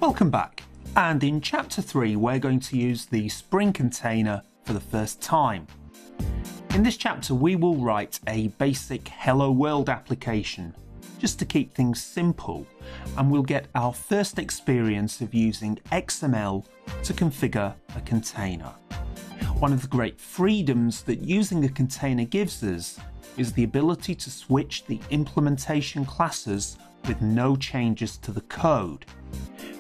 Welcome back, and in Chapter 3 we're going to use the Spring container for the first time. In this chapter we will write a basic Hello World application, just to keep things simple, and we'll get our first experience of using XML to configure a container. One of the great freedoms that using a container gives us is the ability to switch the implementation classes with no changes to the code.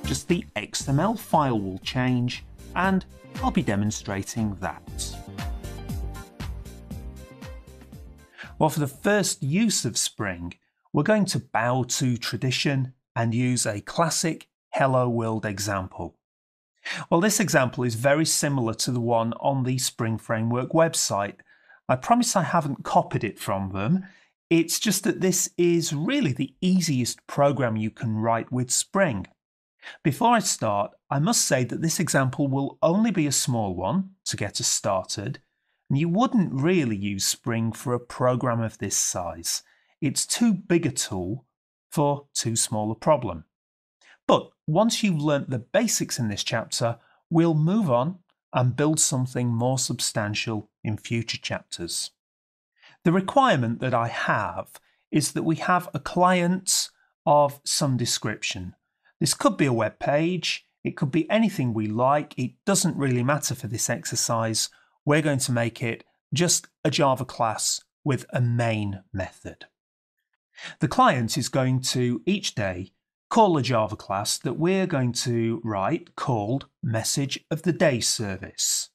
Just the XML file will change, and I'll be demonstrating that. Well, for the first use of Spring, we're going to bow to tradition and use a classic Hello World example. Well, this example is very similar to the one on the Spring Framework website. I promise I haven't copied it from them. It's just that this is really the easiest program you can write with Spring. Before I start, I must say that this example will only be a small one to get us started, and you wouldn't really use Spring for a program of this size. It's too big a tool for too small a problem. But once you've learnt the basics in this chapter, we'll move on and build something more substantial in future chapters. The requirement that I have is that we have a client of some description. This could be a web page, it could be anything we like, it doesn't really matter for this exercise. We're going to make it just a Java class with a main method. The client is going to each day call a Java class that we're going to write called Message of the Day service.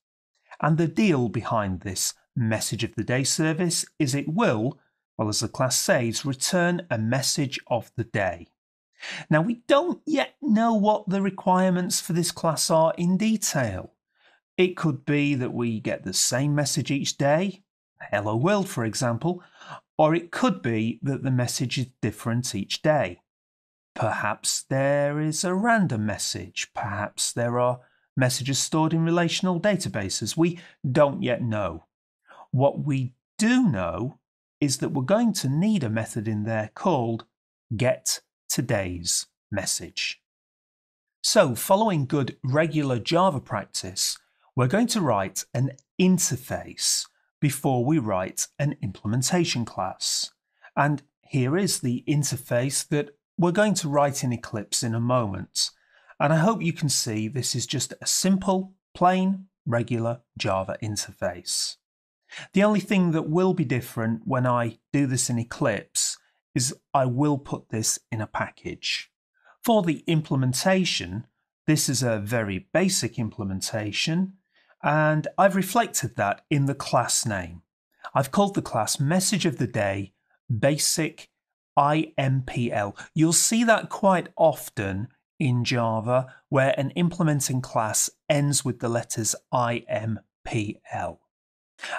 And the deal behind this Message of the Day service is it will, well, as the class says, return a message of the day. Now, we don't yet know what the requirements for this class are in detail. It could be that we get the same message each day, Hello World for example, or it could be that the message is different each day. Perhaps there is a random message, perhaps there are messages stored in relational databases. We don't yet know. What we do know is that we're going to need a method in there called getToday's message. So, following good regular Java practice, we're going to write an interface before we write an implementation class. And here is the interface that we're going to write in Eclipse in a moment. And I hope you can see this is just a simple, plain, regular Java interface. The only thing that will be different when I do this in Eclipse is I will put this in a package. For the implementation, this is a very basic implementation, and I've reflected that in the class name. I've called the class Message of the Day Basic IMPL. You'll see that quite often in Java, where an implementing class ends with the letters IMPL.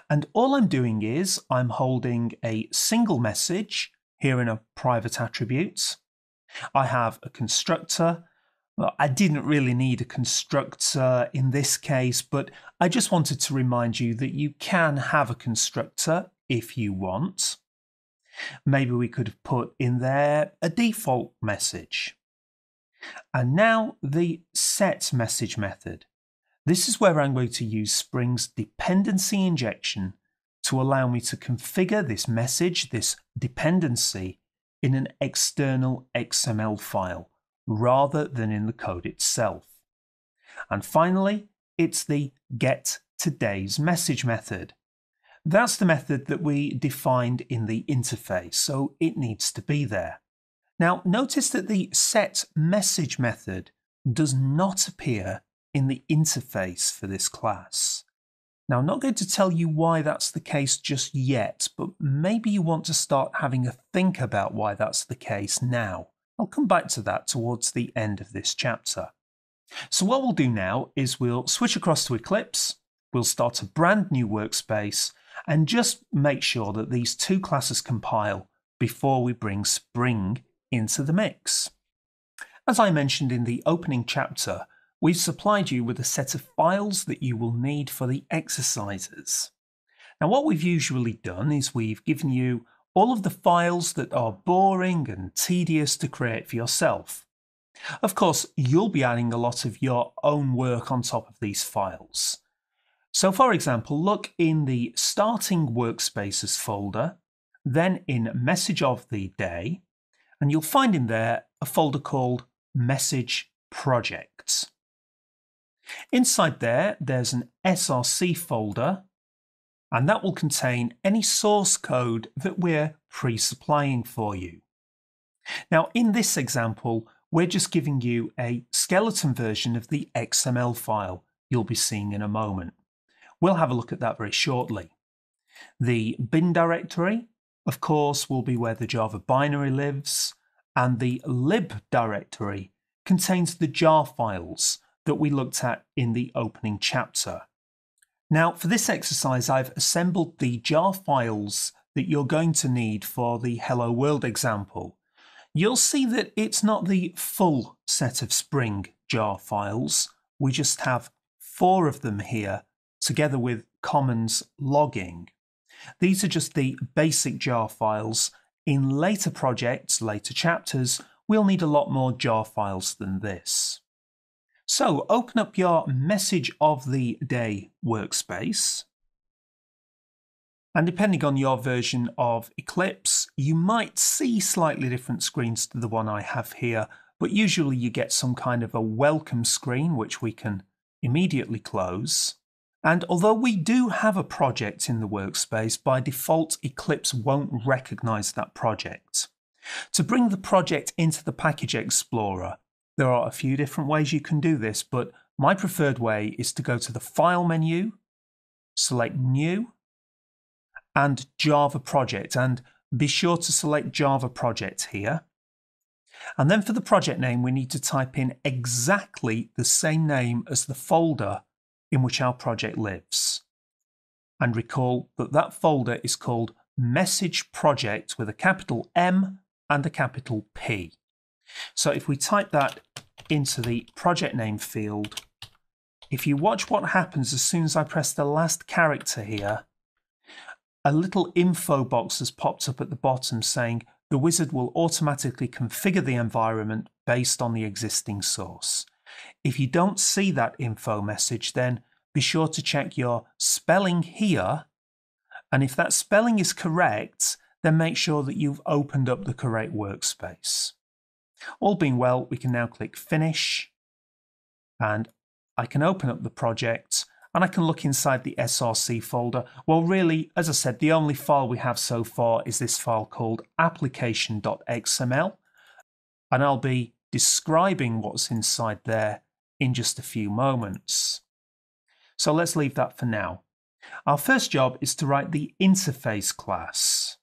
And all I'm doing is I'm holding a single message here in a private attribute. I have a constructor. Well, I didn't really need a constructor in this case, but I just wanted to remind you that you can have a constructor if you want. Maybe we could have put in there a default message. And now the setMessage method. This is where I'm going to use Spring's dependency injection to allow me to configure this message, this dependency, in an external XML file rather than in the code itself. And finally, it's the getToday's message method. That's the method that we defined in the interface, so it needs to be there. Now, notice that the setMessage method does not appear in the interface for this class. Now, I'm not going to tell you why that's the case just yet, but maybe you want to start having a think about why that's the case now. I'll come back to that towards the end of this chapter. So what we'll do now is we'll switch across to Eclipse, we'll start a brand new workspace, and just make sure that these two classes compile before we bring Spring into the mix. As I mentioned in the opening chapter, we've supplied you with a set of files that you will need for the exercises. Now, what we've usually done is we've given you all of the files that are boring and tedious to create for yourself. Of course, you'll be adding a lot of your own work on top of these files. So for example, look in the Starting Workspaces folder, then in Message of the Day, and you'll find in there a folder called Message Projects. Inside there, there's an SRC folder, and that will contain any source code that we're pre-supplying for you. Now, in this example, we're just giving you a skeleton version of the XML file you'll be seeing in a moment. We'll have a look at that very shortly. The bin directory, of course, will be where the Java binary lives, and the lib directory contains the jar files that we looked at in the opening chapter. Now, for this exercise, I've assembled the jar files that you're going to need for the Hello World example. You'll see that it's not the full set of Spring jar files. We just have 4 of them here, together with Commons logging. These are just the basic jar files. In later projects, later chapters, we'll need a lot more jar files than this. So open up your Message of the Day workspace. And depending on your version of Eclipse, you might see slightly different screens to the one I have here, but usually you get some kind of a welcome screen, which we can immediately close. And although we do have a project in the workspace, by default Eclipse won't recognize that project. To bring the project into the Package Explorer, there are a few different ways you can do this, but my preferred way is to go to the File menu, select New, and Java Project, and be sure to select Java Project here. And then for the project name, we need to type in exactly the same name as the folder in which our project lives. And recall that that folder is called Message Project with a capital M and a capital P. So if we type that into the project name field, if you watch what happens as soon as I press the last character here, a little info box has popped up at the bottom saying the wizard will automatically configure the environment based on the existing source. If you don't see that info message, then be sure to check your spelling here, and if that spelling is correct, then make sure that you've opened up the correct workspace. All being well, we can now click Finish, and I can open up the project, and I can look inside the SRC folder. Well, really, as I said, the only file we have so far is this file called application.xml, and I'll be describing what's inside there in just a few moments. So let's leave that for now. Our first job is to write the interface class.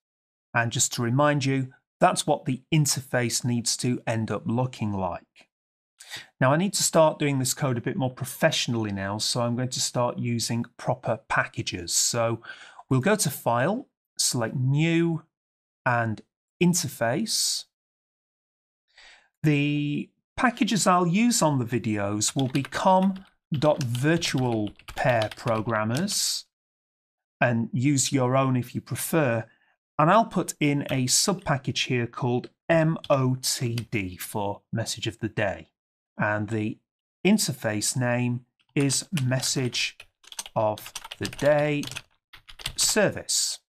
And just to remind you, that's what the interface needs to end up looking like. Now I need to start doing this code a bit more professionally now, so I'm going to start using proper packages. So we'll go to File, select New and Interface. The packages I'll use on the videos will be com.virtualpairprogrammers, and use your own if you prefer. And I'll put in a subpackage here called MOTD for Message of the Day. And the interface name is Message of the Day Service.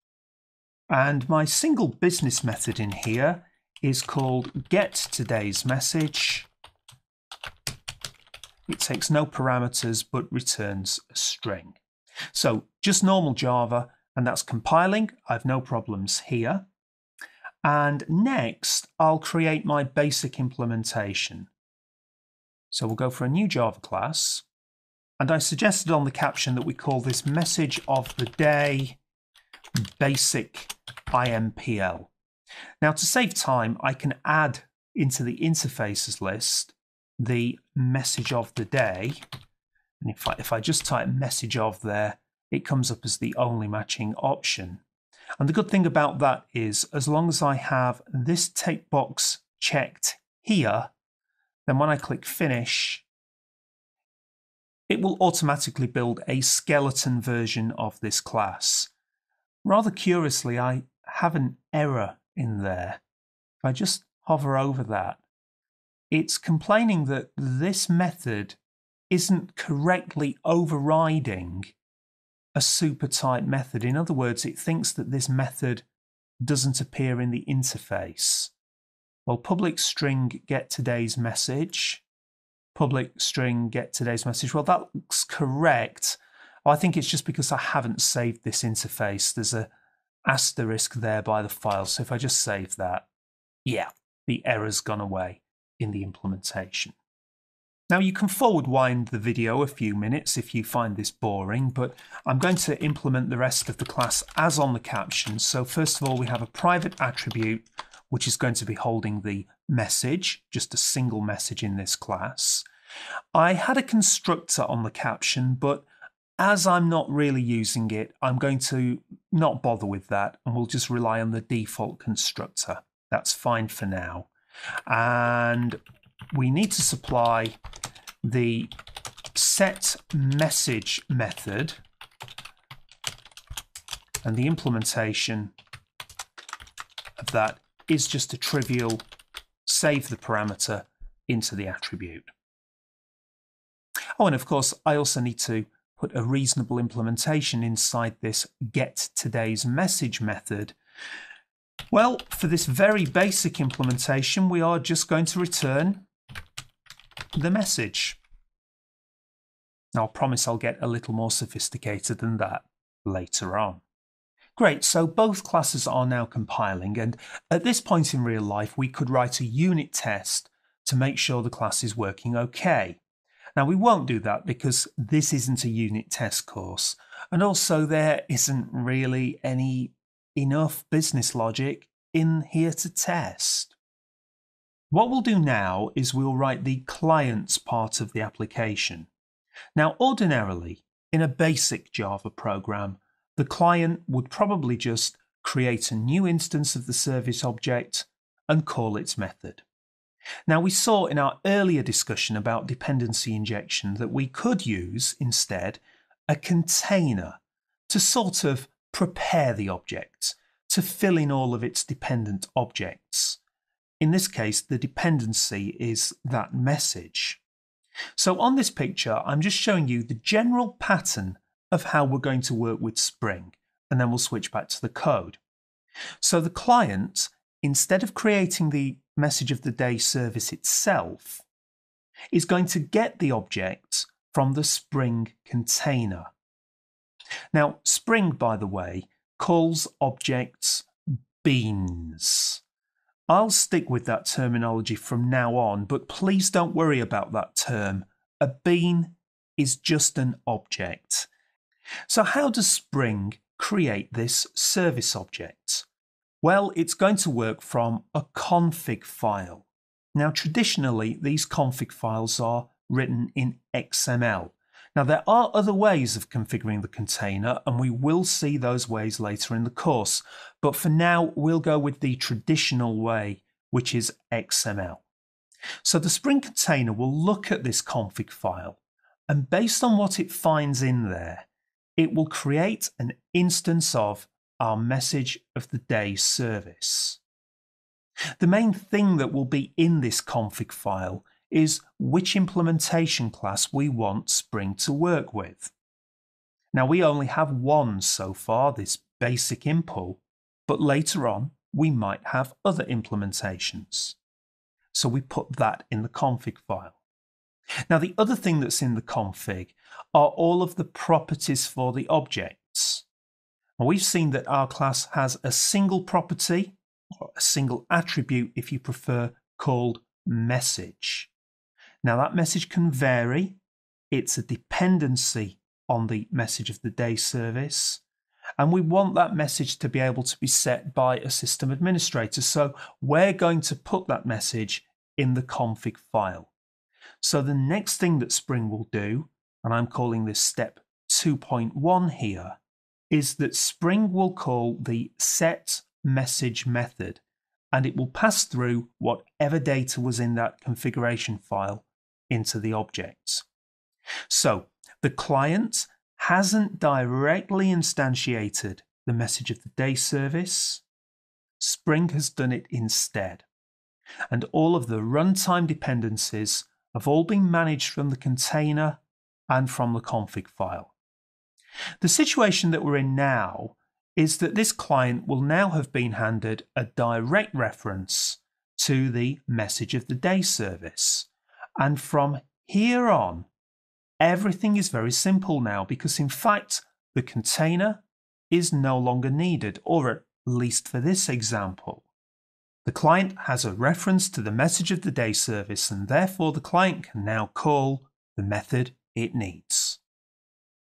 And my single business method in here is called getToday'sMessage. It takes no parameters but returns a string. So just normal Java, and that's compiling. I've no problems here. And next, I'll create my basic implementation. So we'll go for a new Java class. And I suggested on the caption that we call this Message of the Day Basic IMPL. Now, to save time, I can add into the interfaces list the message of the day. And if I just type message of there, it comes up as the only matching option. And the good thing about that is, as long as I have this tick box checked here, then when I click Finish, it will automatically build a skeleton version of this class. Rather curiously, I have an error in there. If I just hover over that, it's complaining that this method isn't correctly overriding a supertype method. In other words, it thinks that this method doesn't appear in the interface. Well, public string get today's message, public string get today's message. Well, that looks correct. I think it's just because I haven't saved this interface. There's a asterisk there by the file. So if I just save that, yeah, the error's gone away in the implementation. Now you can forward wind the video a few minutes if you find this boring, but I'm going to implement the rest of the class as on the caption. So first of all, we have a private attribute, which is going to be holding the message, just a single message in this class. I had a constructor on the caption, but as I'm not really using it, I'm going to not bother with that, and we'll just rely on the default constructor. That's fine for now. And we need to supply the set message method, and the implementation of that is just a trivial save the parameter into the attribute. Oh, and of course, I also need to put a reasonable implementation inside this get today's message method. Well, for this very basic implementation, we are just going to return the message. Now, I promise I'll get a little more sophisticated than that later on. Great, so both classes are now compiling, and at this point in real life, we could write a unit test to make sure the class is working okay. Now, we won't do that because this isn't a unit test course, and also there isn't really enough business logic in here to test. What we'll do now is we'll write the client's part of the application. Now, ordinarily, in a basic Java program, the client would probably just create a new instance of the service object and call its method. Now, we saw in our earlier discussion about dependency injection that we could use instead a container to sort of prepare the object, to fill in all of its dependent objects. In this case, the dependency is that message. So on this picture, I'm just showing you the general pattern of how we're going to work with Spring, and then we'll switch back to the code. So the client, instead of creating the message of the day service itself, is going to get the object from the Spring container. Now, Spring, by the way, calls objects beans. I'll stick with that terminology from now on, but please don't worry about that term. A bean is just an object. So how does Spring create this service object? Well, it's going to work from a config file. Now, traditionally, these config files are written in XML. Now, there are other ways of configuring the container, and we will see those ways later in the course. But for now, we'll go with the traditional way, which is XML. So the Spring container will look at this config file, and based on what it finds in there, it will create an instance of our message of the day service. The main thing that will be in this config file is which implementation class we want Spring to work with. Now, we only have one so far, this basic impl, but later on we might have other implementations. So we put that in the config file. Now, the other thing that's in the config are all of the properties for the objects. Well, we've seen that our class has a single property, or a single attribute if you prefer, called message. Now, that message can vary. It's a dependency on the message of the day service, and we want that message to be able to be set by a system administrator. So we're going to put that message in the config file. So the next thing that Spring will do, and I'm calling this step 2.1 here, is that Spring will call the set message method, and it will pass through whatever data was in that configuration file into the objects. So the client hasn't directly instantiated the message of the day service. Spring has done it instead. and all of the runtime dependencies have all been managed from the container and from the config file. The situation that we're in now is that this client will now have been handed a direct reference to the message of the day service. And from here on, everything is very simple now, because in fact, the container is no longer needed, or at least for this example. The client has a reference to the message of the day service, and therefore the client can now call the method it needs.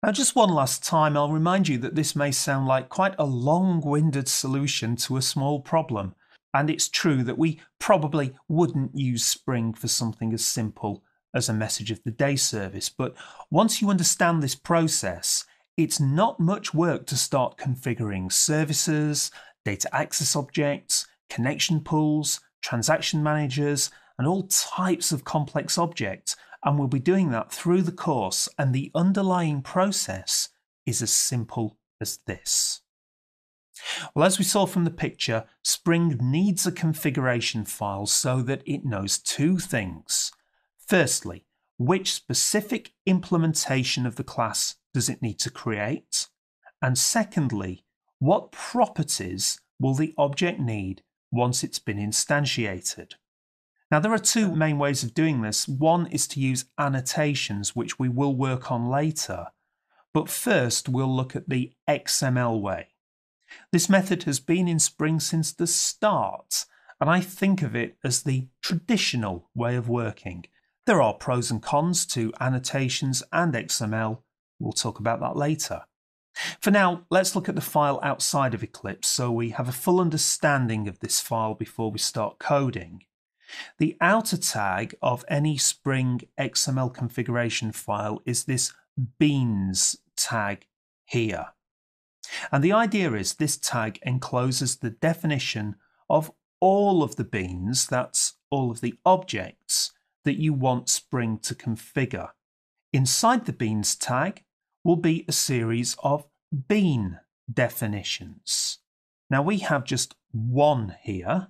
Now, just one last time, I'll remind you that this may sound like quite a long-winded solution to a small problem. And it's true that we probably wouldn't use Spring for something as simple as a message of the day service. But once you understand this process, it's not much work to start configuring services, data access objects, connection pools, transaction managers, and all types of complex objects. And we'll be doing that through the course, and the underlying process is as simple as this. Well, as we saw from the picture, Spring needs a configuration file so that it knows two things. Firstly, which specific implementation of the class does it need to create? And secondly, what properties will the object need once it's been instantiated? Now, there are two main ways of doing this. One is to use annotations, which we will work on later. But first, we'll look at the XML way. This method has been in Spring since the start, and I think of it as the traditional way of working. There are pros and cons to annotations and XML. We'll talk about that later. For now, let's look at the file outside of Eclipse so we have a full understanding of this file before we start coding. The outer tag of any Spring XML configuration file is this beans tag here. And the idea is this tag encloses the definition of all of the beans, that's all of the objects that you want Spring to configure. Inside the beans tag will be a series of bean definitions. Now we have just one here.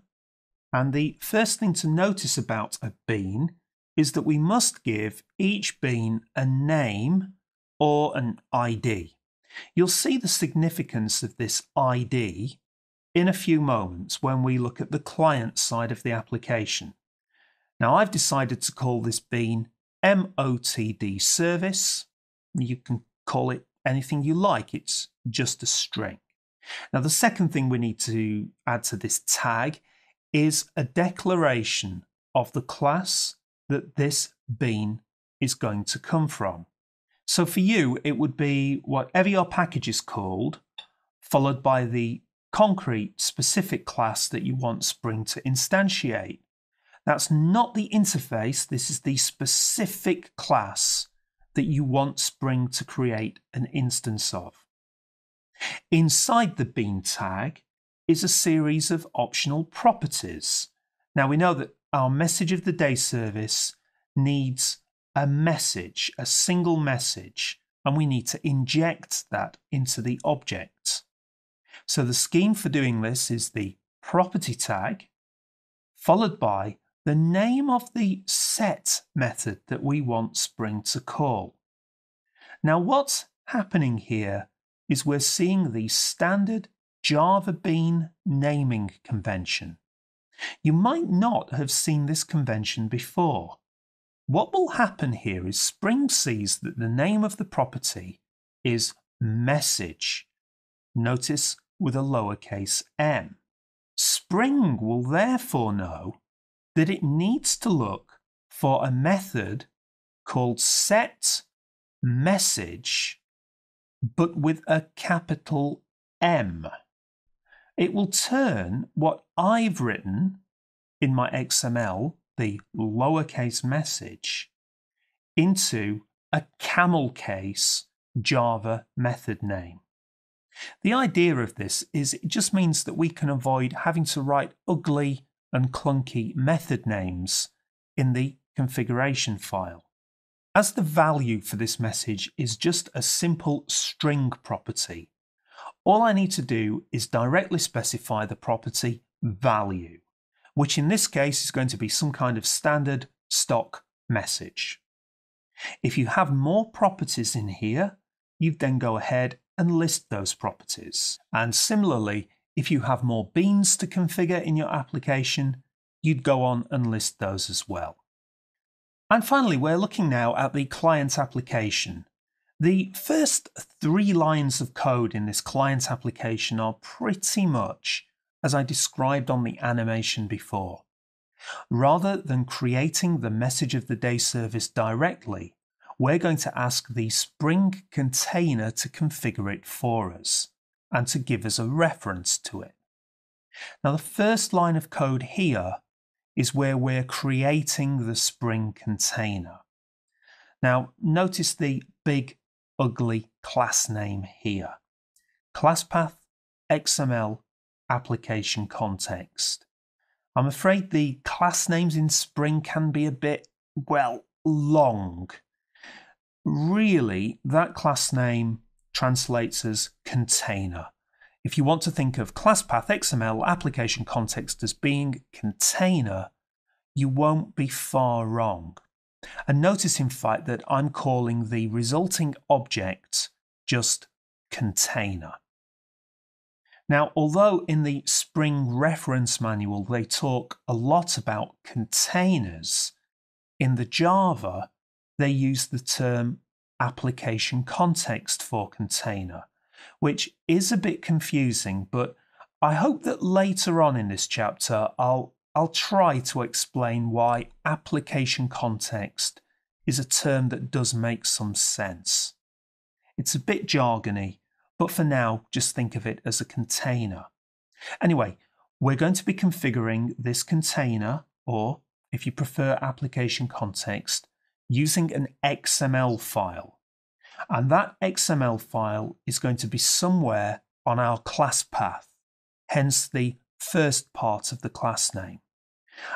And the first thing to notice about a bean is that we must give each bean a name or an ID. You'll see the significance of this ID in a few moments when we look at the client side of the application. Now, I've decided to call this bean MOTD service. You can call it anything you like, it's just a string. Now, the second thing we need to add to this tag is a declaration of the class that this bean is going to come from. So for you, it would be whatever your package is called, followed by the concrete specific class that you want Spring to instantiate. That's not the interface, this is the specific class that you want Spring to create an instance of. Inside the bean tag is a series of optional properties. Now we know that our message of the day service needs a message, a single message, and we need to inject that into the object. So the scheme for doing this is the property tag, followed by the name of the set method that we want Spring to call. Now what's happening here is we're seeing the standard Java Bean naming convention. You might not have seen this convention before. What will happen here is Spring sees that the name of the property is message. Notice with a lowercase m. Spring will therefore know that it needs to look for a method called set message, but with a capital M. It will turn what I've written in my XML, the lowercase message, into a camel case Java method name. The idea of this is it just means that we can avoid having to write ugly and clunky method names in the configuration file. As the value for this message is just a simple string property, all I need to do is directly specify the property value, which in this case is going to be some kind of standard stock message. If you have more properties in here, you then go ahead and list those properties. And similarly, if you have more beans to configure in your application, you'd go on and list those as well. And finally, we're looking now at the client application. The first 3 lines of code in this client application are pretty much as I described on the animation before. Rather than creating the message of the day service directly, we're going to ask the Spring container to configure it for us and to give us a reference to it. Now, the first line of code here is where we're creating the Spring container. Now, notice the big, ugly class name here. ClassPath XML application context. I'm afraid the class names in Spring can be a bit, well, long. Really, that class name translates as container. If you want to think of ClassPath XML application context as being container, you won't be far wrong. And notice in fact that I'm calling the resulting object just container. Now, although in the Spring reference manual they talk a lot about containers, in the Java they use the term application context for container, which is a bit confusing, but I hope that later on in this chapter I'll try to explain why application context is a term that does make some sense. It's a bit jargony, but for now just think of it as a container. Anyway, we're going to be configuring this container, or if you prefer application context, using an XML file. And that XML file is going to be somewhere on our class path, hence the first part of the class name.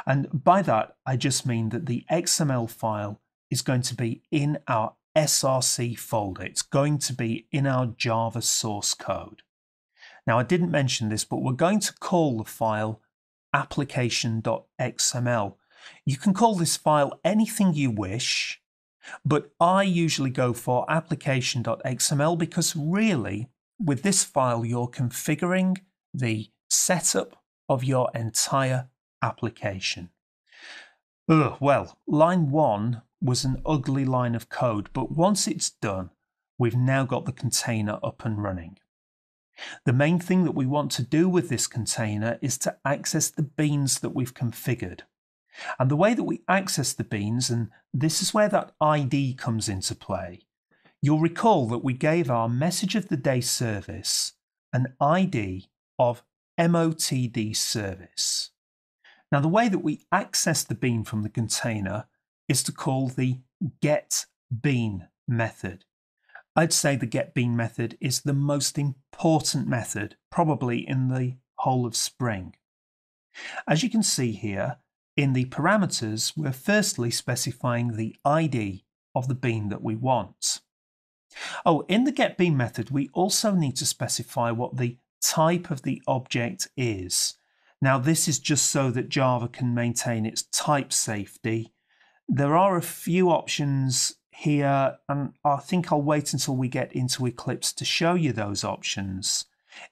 And by that, I just mean that the XML file is going to be in our SRC folder. It's going to be in our Java source code. Now, I didn't mention this, but we're going to call the file application.xml. You can call this file anything you wish, but I usually go for application.xml because really, with this file, you're configuring the setup of your entire application. Well, line 1 was an ugly line of code, but once it's done, we've now got the container up and running. The main thing that we want to do with this container is to access the beans that we've configured. And the way that we access the beans, and this is where that ID comes into play, you'll recall that we gave our message of the day service an ID of MOTD service. Now, the way that we access the bean from the container is to call the getBean method. I'd say the getBean method is the most important method, probably in the whole of Spring. As you can see here, in the parameters, we're firstly specifying the ID of the bean that we want. Oh, in the getBean method, we also need to specify what the type of the object is. Now, this is just so that Java can maintain its type safety. There are a few options here, and I think I'll wait until we get into Eclipse to show you those options.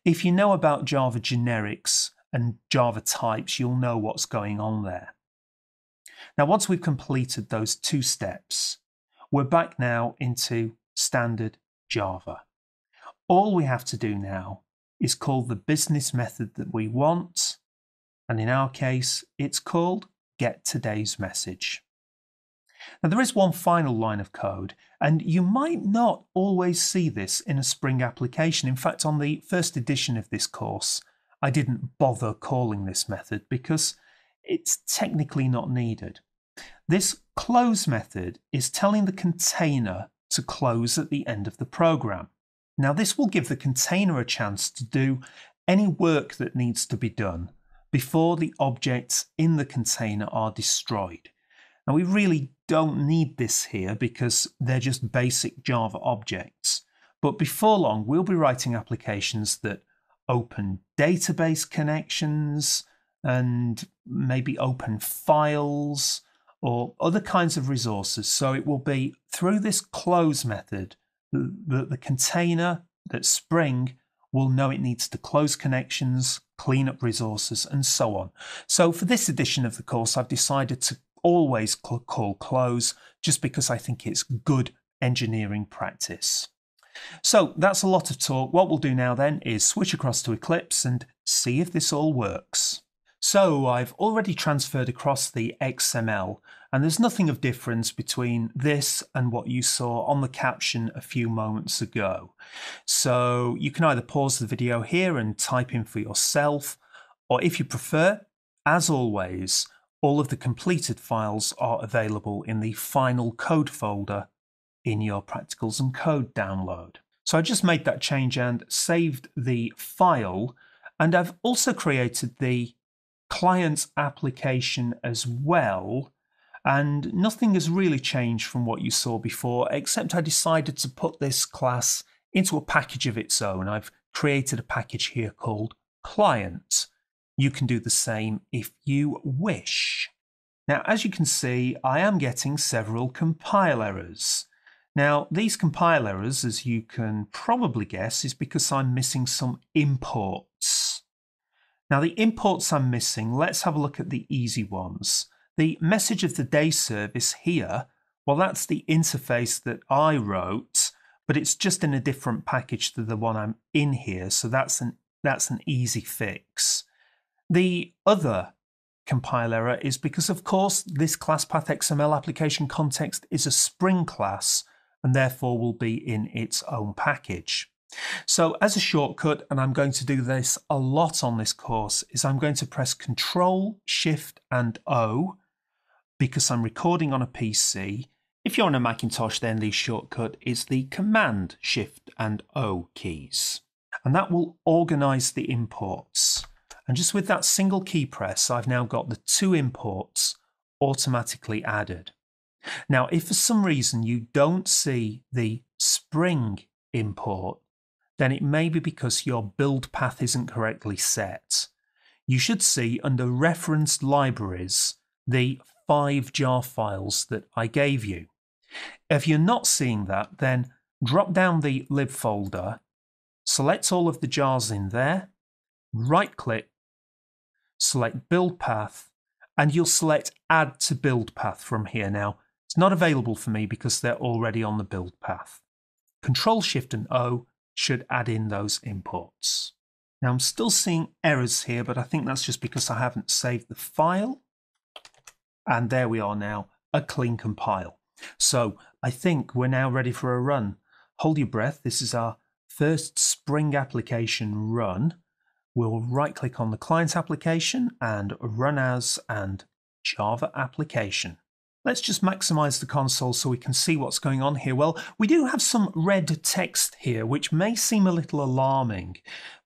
If you know about Java generics and Java types, you'll know what's going on there. Now, once we've completed those 2 steps, we're back now into standard Java. All we have to do now is call the business method that we want, and in our case, it's called getTodaysMessage. Now, there is one final line of code, and you might not always see this in a Spring application. In fact, on the first edition of this course, I didn't bother calling this method because it's technically not needed. This close method is telling the container to close at the end of the program. Now, this will give the container a chance to do any work that needs to be done before the objects in the container are destroyed. Now, we really don't need this here because they're just basic Java objects. But before long, we'll be writing applications that open database connections, and maybe open files or other kinds of resources. So it will be through this close method that the container, that Spring, will know it needs to close connections, clean up resources, and so on. So for this edition of the course, I've decided to always call close, just because I think it's good engineering practice. So that's a lot of talk. What we'll do now then is switch across to Eclipse and see if this all works. So I've already transferred across the XML, and there's nothing of difference between this and what you saw on the caption a few moments ago. So you can either pause the video here and type in for yourself, or if you prefer, as always, all of the completed files are available in the final code folder in your Practicals and Code download. So I just made that change and saved the file, and I've also created the client application as well, and nothing has really changed from what you saw before, except I decided to put this class into a package of its own. I've created a package here called Client. You can do the same if you wish. Now, as you can see, I am getting several compile errors. Now, these compile errors, as you can probably guess, is because I'm missing some imports. Now, the imports I'm missing, let's have a look at the easy ones. The message of the day service here, well, that's the interface that I wrote, but it's just in a different package to the one I'm in here, so that's an easy fix. The other compile error is because, of course, this ClassPath XML application context is a Spring class and therefore will be in its own package. So as a shortcut, and I'm going to do this a lot on this course, is I'm going to press Control, Shift and O because I'm recording on a PC. If you're on a Macintosh, then the shortcut is the Command, Shift and O keys. And that will organize the imports. And just with that single key press, I've now got the two imports automatically added. Now, if for some reason you don't see the Spring import, then it may be because your build path isn't correctly set. You should see under referenced libraries the 5 jar files that I gave you. If you're not seeing that, then drop down the lib folder, select all of the jars in there, right click, select build path, and you'll select add to build path from here. Now, it's not available for me because they're already on the build path. Control Shift and O should add in those imports. Now I'm still seeing errors here, but I think that's just because I haven't saved the file. And there we are now, a clean compile. So I think we're now ready for a run. Hold your breath. This is our first Spring application run. We'll right click on the client application and run as and Java application. Let's just maximize the console so we can see what's going on here. Well, we do have some red text here, which may seem a little alarming,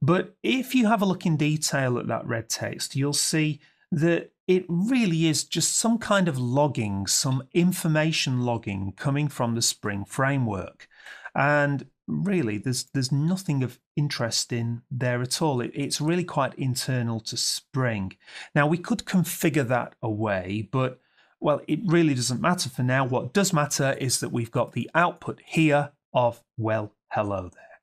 but if you have a look in detail at that red text, you'll see that it really is just some kind of logging, some information logging coming from the Spring framework. And really, there's nothing of interest in there at all. It's really quite internal to Spring. Now, we could configure that away, but well, it really doesn't matter for now. What does matter is that we've got the output here of, well, hello there.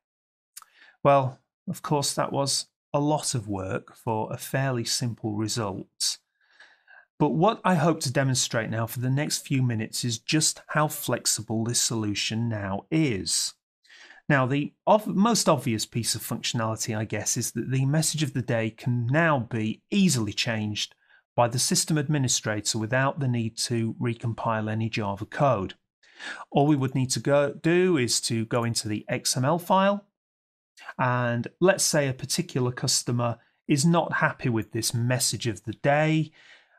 Well, of course, that was a lot of work for a fairly simple result. But what I hope to demonstrate now for the next few minutes is just how flexible this solution now is. Now, the most obvious piece of functionality, I guess, is that the message of the day can now be easily changed by the system administrator without the need to recompile any Java code. All we would need to do is to go into the XML file, and let's say a particular customer is not happy with this message of the day.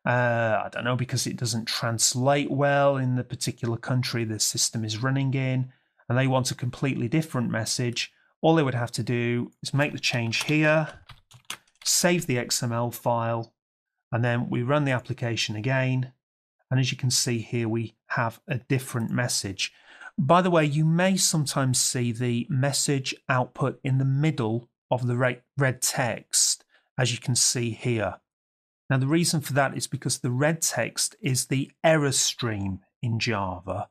I don't know, because it doesn't translate well in the particular country the system is running in, and they want a completely different message. All they would have to do is make the change here, save the XML file, and then we run the application again. And as you can see here, we have a different message. By the way, you may sometimes see the message output in the middle of the red text, as you can see here. Now, the reason for that is because the red text is the error stream in Java,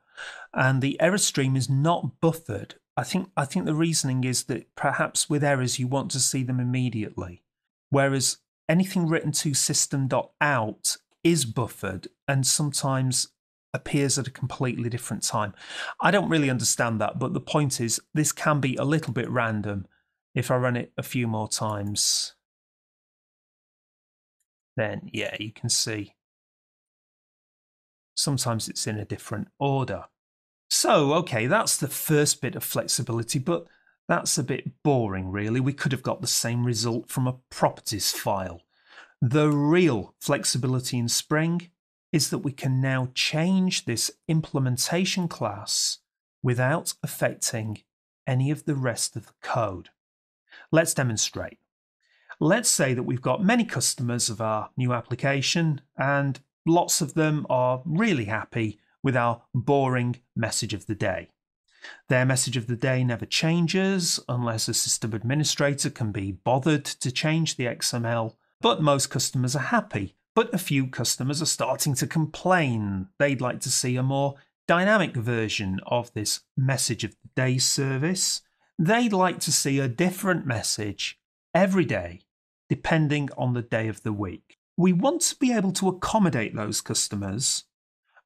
and the error stream is not buffered. I think the reasoning is that perhaps with errors you want to see them immediately, whereas anything written to system.out is buffered and sometimes appears at a completely different time. I don't really understand that, but the point is this can be a little bit random. If I run it a few more times, then yeah, you can see sometimes it's in a different order. So, okay, that's the first bit of flexibility, but that's a bit boring, really. We could have got the same result from a properties file. The real flexibility in Spring is that we can now change this implementation class without affecting any of the rest of the code. Let's demonstrate. Let's say that we've got many customers of our new application, and lots of them are really happy with our boring message of the day. Their message of the day never changes unless a system administrator can be bothered to change the XML, but most customers are happy. But a few customers are starting to complain. They'd like to see a more dynamic version of this message of the day service. They'd like to see a different message every day, depending on the day of the week. We want to be able to accommodate those customers,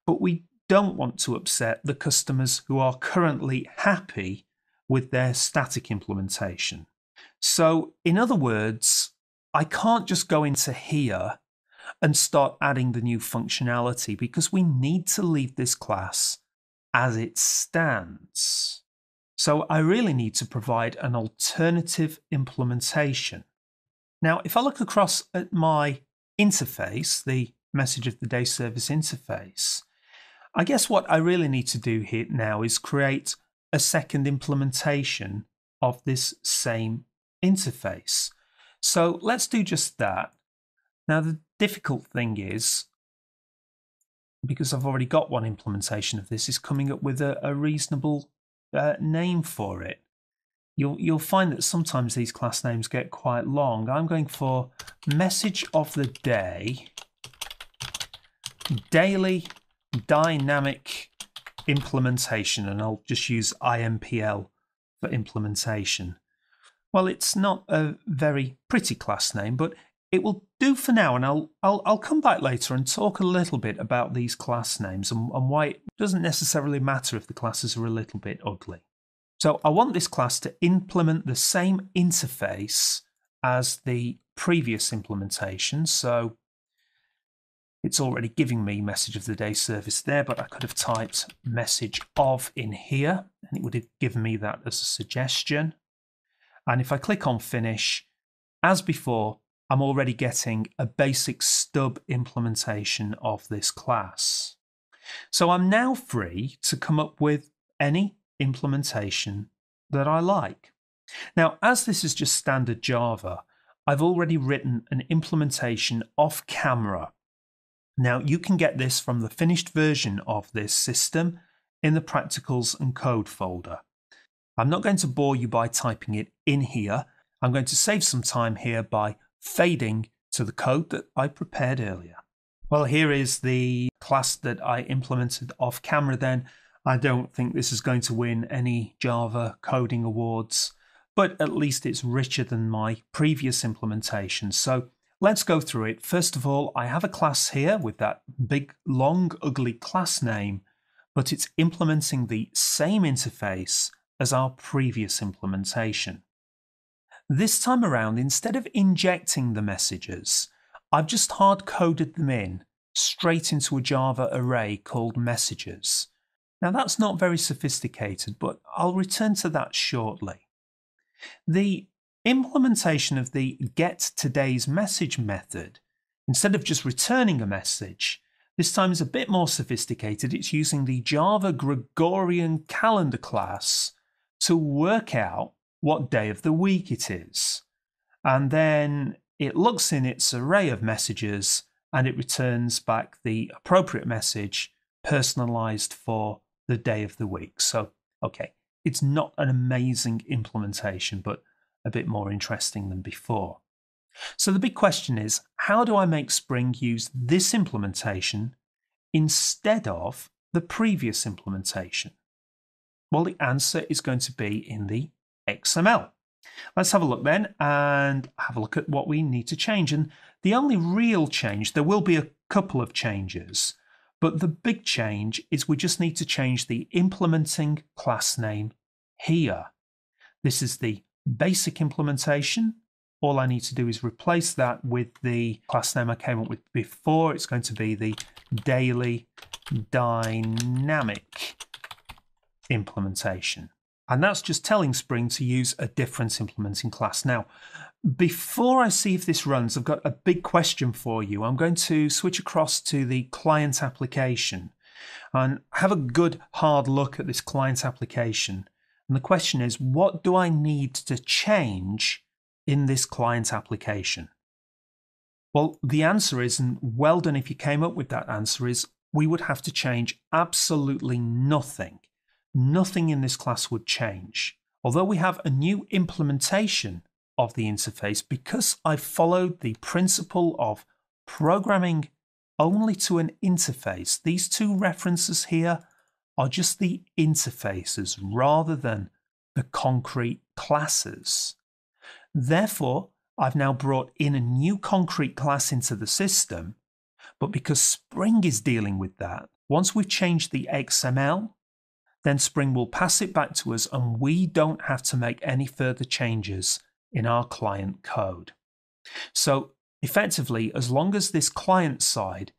but we don't want to upset the customers who are currently happy with their static implementation. So, in other words, I can't just go into here and start adding the new functionality because we need to leave this class as it stands. So I really need to provide an alternative implementation. Now, if I look across at my interface, the message of the day service interface, I guess what I really need to do here now is create a second implementation of this same interface. So let's do just that. Now, the difficult thing is, because I've already got one implementation of this, is coming up with a reasonable name for it. You'll find that sometimes these class names get quite long. I'm going for message of the day, daily dynamic implementation, and I'll just use IMPL for implementation. Well, it's not a very pretty class name, but it will do for now, and I'll come back later and talk a little bit about these class names and why it doesn't necessarily matter if the classes are a little bit ugly. So I want this class to implement the same interface as the previous implementation. So it's already giving me message of the day service there, but I could have typed message of in here, and it would have given me that as a suggestion. And if I click on finish, as before, I'm already getting a basic stub implementation of this class. So I'm now free to come up with any implementation that I like. Now, as this is just standard Java, I've already written an implementation off camera. Now, you can get this from the finished version of this system in the practicals and code folder. I'm not going to bore you by typing it in here. I'm going to save some time here by fading to the code that I prepared earlier. Well, here is the class that I implemented off camera then. I don't think this is going to win any Java coding awards, but at least it's richer than my previous implementation. So let's go through it. First of all, I have a class here with that big, long, ugly class name, but it's implementing the same interface as our previous implementation. This time around, instead of injecting the messages, I've just hard-coded them in straight into a Java array called messages. Now that's not very sophisticated, but I'll return to that shortly. The implementation of the getTodaysMessage method, instead of just returning a message, this time is a bit more sophisticated. It's using the Java Gregorian calendar class to work out what day of the week it is. And then it looks in its array of messages and it returns back the appropriate message personalized for the day of the week. So, okay, it's not an amazing implementation, but a bit more interesting than before. So the big question is, how do I make Spring use this implementation instead of the previous implementation? Well, the answer is going to be in the XML. Let's have a look then and have a look at what we need to change. And the only real change, there will be a couple of changes, but the big change is we just need to change the implementing class name here. This is the basic implementation. All I need to do is replace that with the class name I came up with before. It's going to be the daily dynamic implementation. And that's just telling Spring to use a different implementing class. Now, before I see if this runs, I've got a big question for you. I'm going to switch across to the client application and have a good hard look at this client application. And the question is, what do I need to change in this client application? Well, the answer is, and well done if you came up with that answer, is we would have to change absolutely nothing. Nothing in this class would change. Although we have a new implementation of the interface, because I followed the principle of programming only to an interface, these two references here are just the interfaces rather than the concrete classes. Therefore, I've now brought in a new concrete class into the system, but because Spring is dealing with that, once we've changed the XML, then Spring will pass it back to us and we don't have to make any further changes in our client code. So effectively, as long as this client side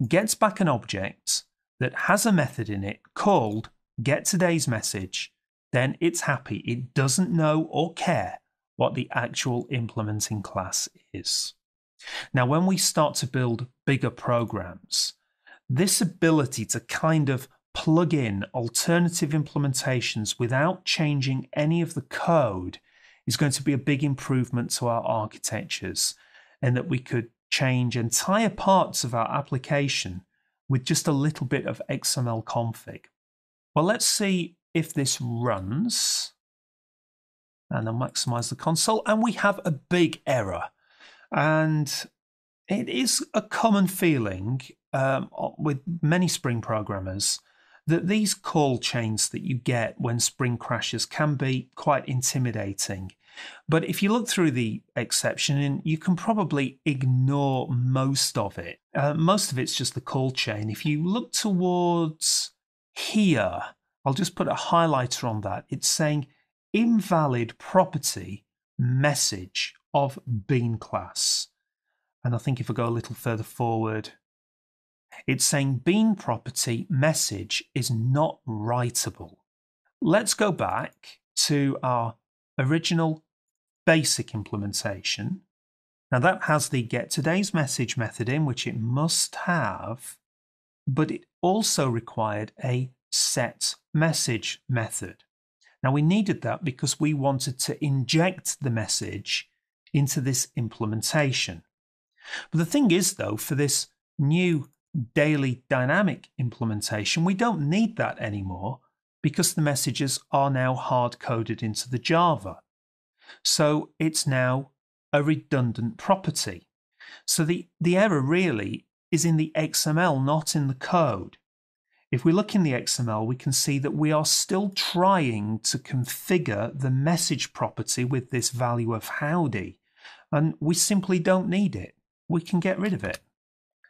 gets back an object that has a method in it called getToday'sMessage, then it's happy. It doesn't know or care what the actual implementing class is. Now, when we start to build bigger programs, this ability to kind of plug in alternative implementations without changing any of the code is going to be a big improvement to our architectures, and that we could change entire parts of our application with just a little bit of XML config. Well, let's see if this runs. And I'll maximize the console, and we have a big error. And it is a common feeling with many Spring programmers that these call chains that you get when Spring crashes can be quite intimidating. But if you look through the exception, you can probably ignore most of it. Most of it's just the call chain. If you look towards here, I'll just put a highlighter on that. It's saying invalid property message of bean class. And I think if I go a little further forward, it's saying bean property message is not writable. Let's go back to our original basic implementation. Now that has the getToday'sMessage method in, which it must have, but it also required a setMessage method. Now we needed that because we wanted to inject the message into this implementation. But the thing is though, for this new daily dynamic implementation, we don't need that anymore because the messages are now hard-coded into the Java. So it's now a redundant property. So the error really is in the XML, not in the code. If we look in the XML, we can see that we are still trying to configure the message property with this value of howdy, and we simply don't need it. We can get rid of it.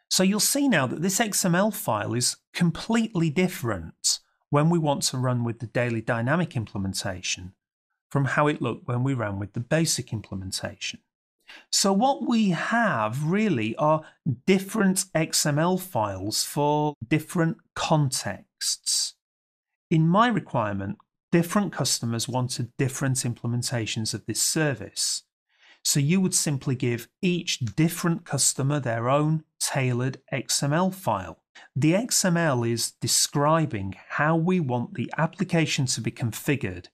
So you'll see now that this XML file is completely different when we want to run with the daily dynamic implementation from how it looked when we ran with the basic implementation. So what we have really are different XML files for different contexts. In my requirement, different customers wanted different implementations of this service. So you would simply give each different customer their own tailored XML file. The XML is describing how we want the application to be configured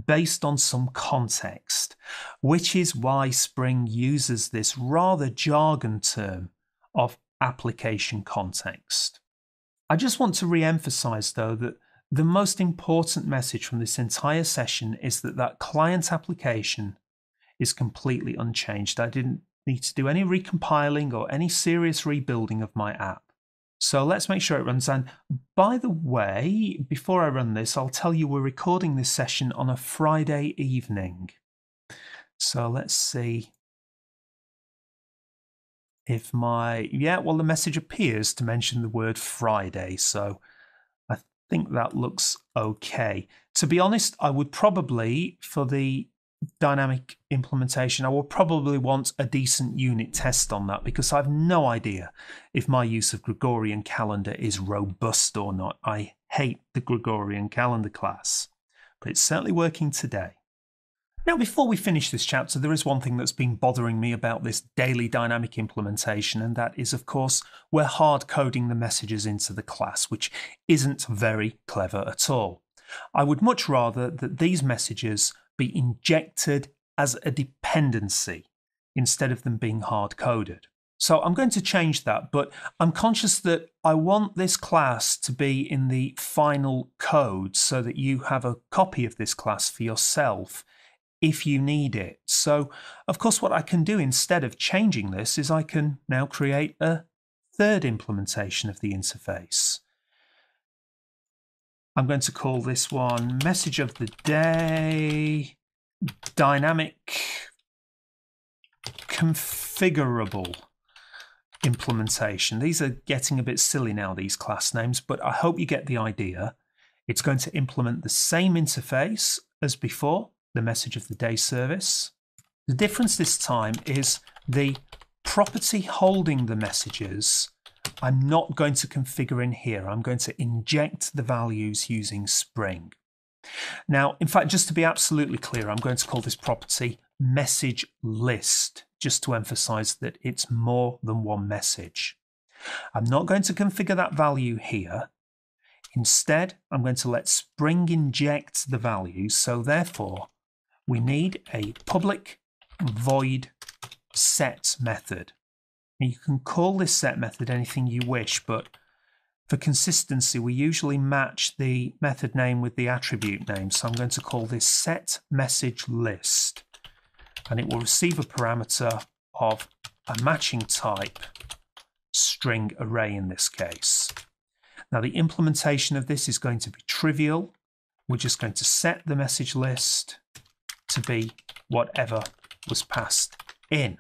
based on some context, which is why Spring uses this rather jargon term of application context. I just want to re-emphasize though that the most important message from this entire session is that client application is completely unchanged. I didn't need to do any recompiling or any serious rebuilding of my app. So let's make sure it runs. And by the way, before I run this, I'll tell you we're recording this session on a Friday evening. So let's see if the message appears to mention the word Friday. So I think that looks okay. To be honest, I would probably, for the dynamic implementation, I will probably want a decent unit test on that, because I have no idea if my use of Gregorian calendar is robust or not. I hate the Gregorian calendar class, but it's certainly working today. Now, before we finish this chapter, there is one thing that's been bothering me about this daily dynamic implementation, and that is, of course, we're hard coding the messages into the class, which isn't very clever at all. I would much rather that these messages be injected as a dependency instead of them being hard coded. So I'm going to change that, but I'm conscious that I want this class to be in the final code so that you have a copy of this class for yourself if you need it. So of course what I can do instead of changing this is I can now create a third implementation of the interface. I'm going to call this one Message of the Day Dynamic Configurable Implementation. These are getting a bit silly now, these class names, but I hope you get the idea. It's going to implement the same interface as before, the Message of the Day service. The difference this time is the property holding the messages I'm not going to configure in here. I'm going to inject the values using Spring. Now, in fact, just to be absolutely clear, I'm going to call this property message list, just to emphasize that it's more than one message. I'm not going to configure that value here. Instead, I'm going to let Spring inject the values. So therefore, we need a public void set method. And you can call this set method anything you wish, but for consistency, we usually match the method name with the attribute name. So I'm going to call this set message list, and it will receive a parameter of a matching type, string array in this case. Now the implementation of this is going to be trivial. We're just going to set the message list to be whatever was passed in.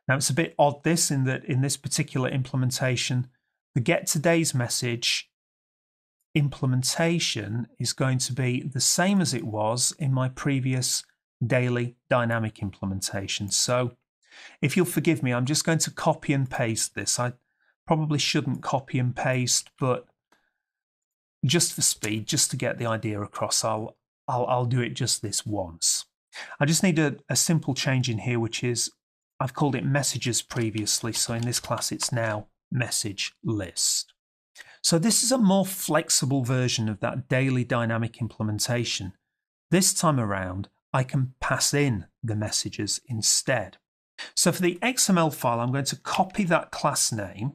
Now it's a bit odd in that in this particular implementation, the get today's message implementation is going to be the same as it was in my previous daily dynamic implementation. So if you'll forgive me, I'm just going to copy and paste this. I probably shouldn't copy and paste, but just for speed, just to get the idea across, I'll do it just this once. I just need a simple change in here, which is I've called it messages previously, so in this class it's now message list. So this is a more flexible version of that daily dynamic implementation. This time around, I can pass in the messages instead. So for the XML file, I'm going to copy that class name,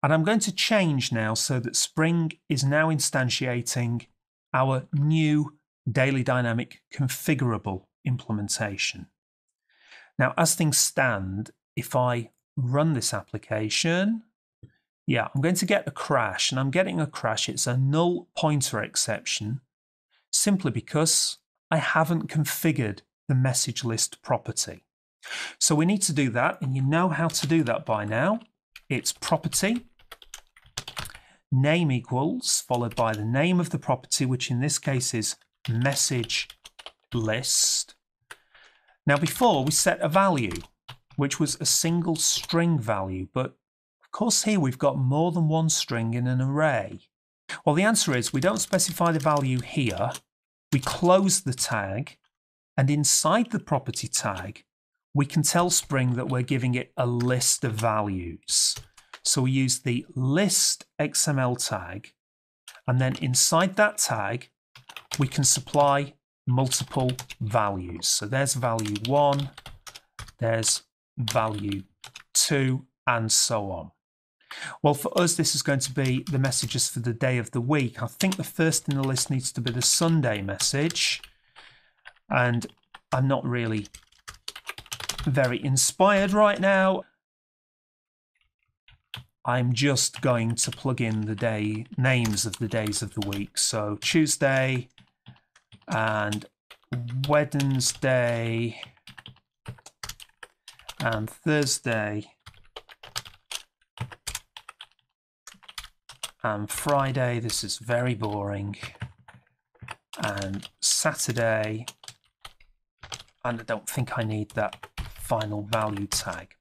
and I'm going to change now so that Spring is now instantiating our new daily dynamic configurable implementation. Now, as things stand, if I run this application, I'm going to get a crash, and I'm getting a crash. It's a null pointer exception simply because I haven't configured the message list property. So we need to do that, and you know how to do that by now. It's property, name equals, followed by the name of the property, which in this case is message list. Now before we set a value, which was a single string value, but of course here we've got more than one string in an array. Well, the answer is we don't specify the value here, we close the tag, and inside the property tag, we can tell Spring that we're giving it a list of values. So we use the list XML tag, and then inside that tag, we can supply multiple values. So there's value 1, there's value 2, and so on. Well, for us, this is going to be the messages for the day of the week. I think the first in the list needs to be the Sunday message, and I'm not really very inspired right now. I'm just going to plug in the names of the days of the week. So Tuesday and Wednesday and Thursday and Friday. This is very boring. And Saturday, and I don't think I need that final value tag.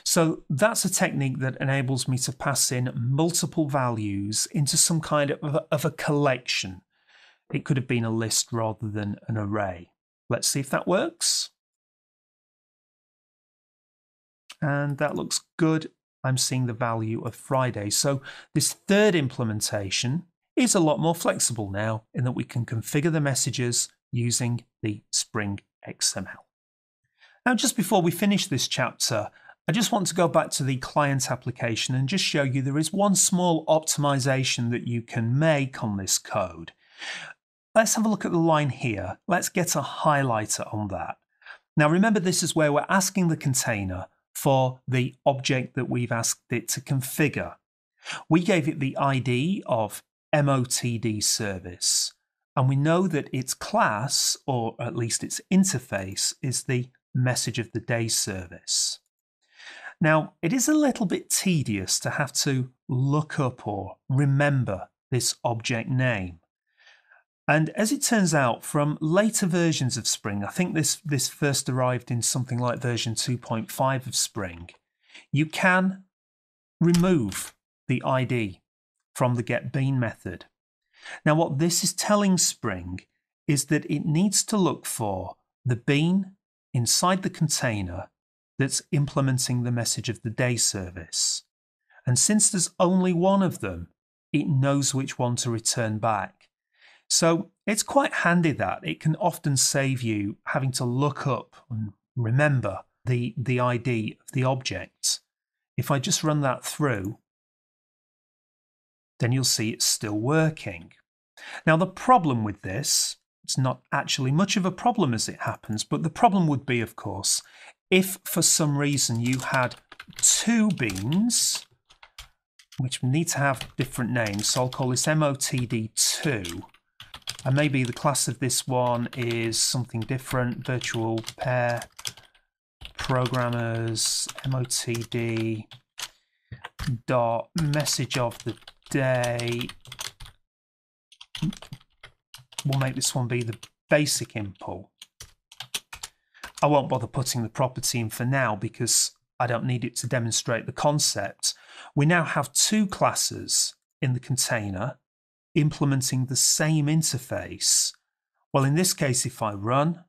So that's a technique that enables me to pass in multiple values into some kind of a collection. It could have been a list rather than an array. Let's see if that works. And that looks good. I'm seeing the value of Friday. So this third implementation is a lot more flexible now in that we can configure the messages using the Spring XML. Now, just before we finish this chapter, I just want to go back to the client application and just show you there is one small optimization that you can make on this code. Let's have a look at the line here. Let's get a highlighter on that. Now, remember, this is where we're asking the container for the object that we've asked it to configure. We gave it the ID of MOTD service, and we know that its class, or at least its interface, is the message of the day service. Now, it is a little bit tedious to have to look up or remember this object name. And as it turns out, from later versions of Spring, I think this first arrived in something like version 2.5 of Spring, you can remove the ID from the getBean method. Now, what this is telling Spring is that it needs to look for the bean inside the container that's implementing the message of the day service. And since there's only one of them, it knows which one to return back. So it's quite handy that it can often save you having to look up and remember the ID of the object. If I just run that through, then you'll see it's still working. Now, the problem with this, it's not actually much of a problem as it happens, but the problem would be, of course, if for some reason you had two beans, which need to have different names, so I'll call this MOTD2, and maybe the class of this one is something different, virtual pair programmers, MOTD dot message of the day. We'll make this one be the basic impl. I won't bother putting the property in for now because I don't need it to demonstrate the concept. We now have two classes in the container implementing the same interface. Well, in this case, if I run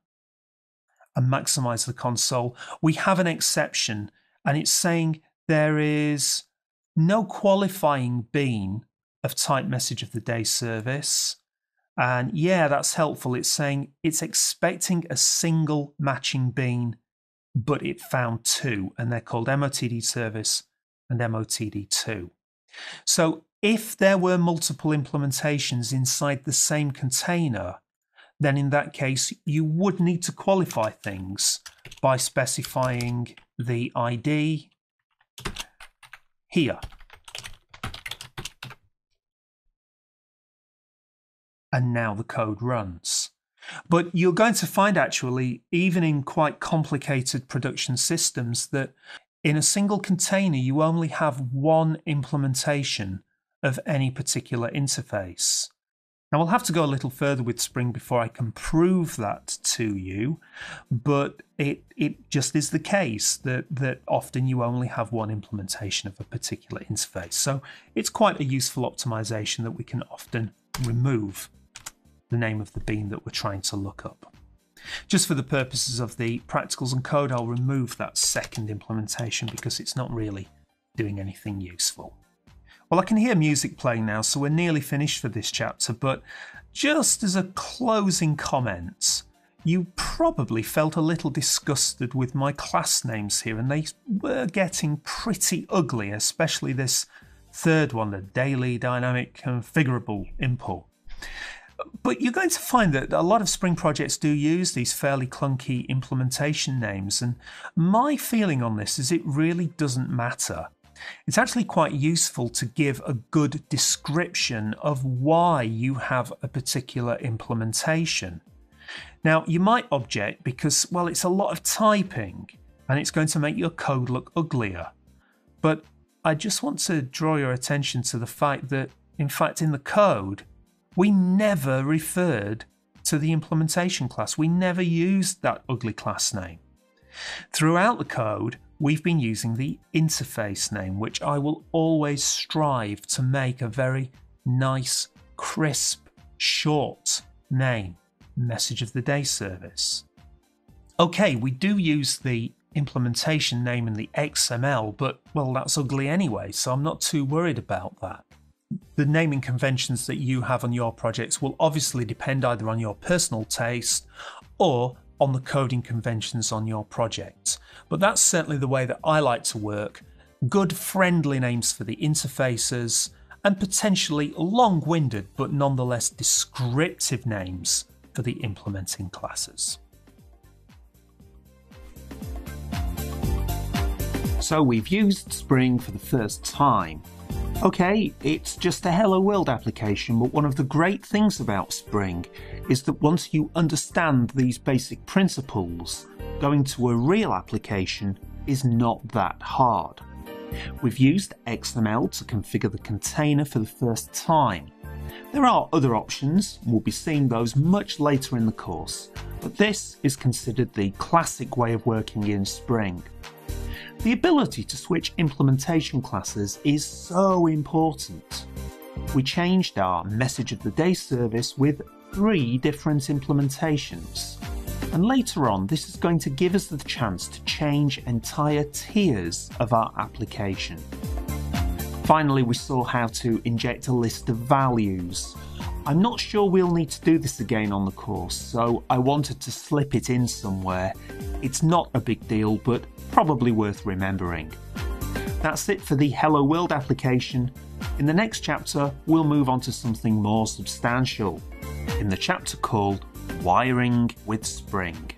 and maximize the console, we have an exception, and it's saying there is no qualifying bean of type message of the day service. And yeah, that's helpful. It's saying it's expecting a single matching bean, but it found two, and they're called MOTD service and MOTD2. So if there were multiple implementations inside the same container, then in that case, you would need to qualify things by specifying the ID here. And now the code runs. But you're going to find actually, even in quite complicated production systems, that in a single container, you only have one implementation of any particular interface. Now, we'll have to go a little further with Spring before I can prove that to you, but it just is the case that often you only have one implementation of a particular interface. So it's quite a useful optimization that we can often remove the name of the bean that we're trying to look up. Just for the purposes of the practicals and code, I'll remove that second implementation because it's not really doing anything useful. Well, I can hear music playing now, so we're nearly finished for this chapter, but just as a closing comment, you probably felt a little disgusted with my class names here, and they were getting pretty ugly, especially this third one, the daily dynamic configurable impl. But you're going to find that a lot of Spring projects do use these fairly clunky implementation names, and my feeling on this is it really doesn't matter. It's actually quite useful to give a good description of why you have a particular implementation. Now, you might object because, well, it's a lot of typing and it's going to make your code look uglier. But I just want to draw your attention to the fact that, in fact, in the code, we never referred to the implementation class. We never used that ugly class name. Throughout the code, we've been using the interface name, which I will always strive to make a very nice, crisp, short name. Message of the day service. Okay, we do use the implementation name in the XML, but well, that's ugly anyway, so I'm not too worried about that. The naming conventions that you have on your projects will obviously depend either on your personal taste or on the coding conventions on your project. But that's certainly the way that I like to work. Good friendly names for the interfaces and potentially long-winded but nonetheless descriptive names for the implementing classes. So we've used Spring for the first time. Okay, it's just a Hello World application, but one of the great things about Spring is that once you understand these basic principles, going to a real application is not that hard. We've used XML to configure the container for the first time. There are other options, we'll be seeing those much later in the course, but this is considered the classic way of working in Spring. The ability to switch implementation classes is so important. We changed our Message of the Day service with 3 different implementations, and later on this is going to give us the chance to change entire tiers of our application. Finally, we saw how to inject a list of values. I'm not sure we'll need to do this again on the course, so I wanted to slip it in somewhere. It's not a big deal, but probably worth remembering. That's it for the Hello World application. In the next chapter, we'll move on to something more substantial, in the chapter called Wiring with Spring.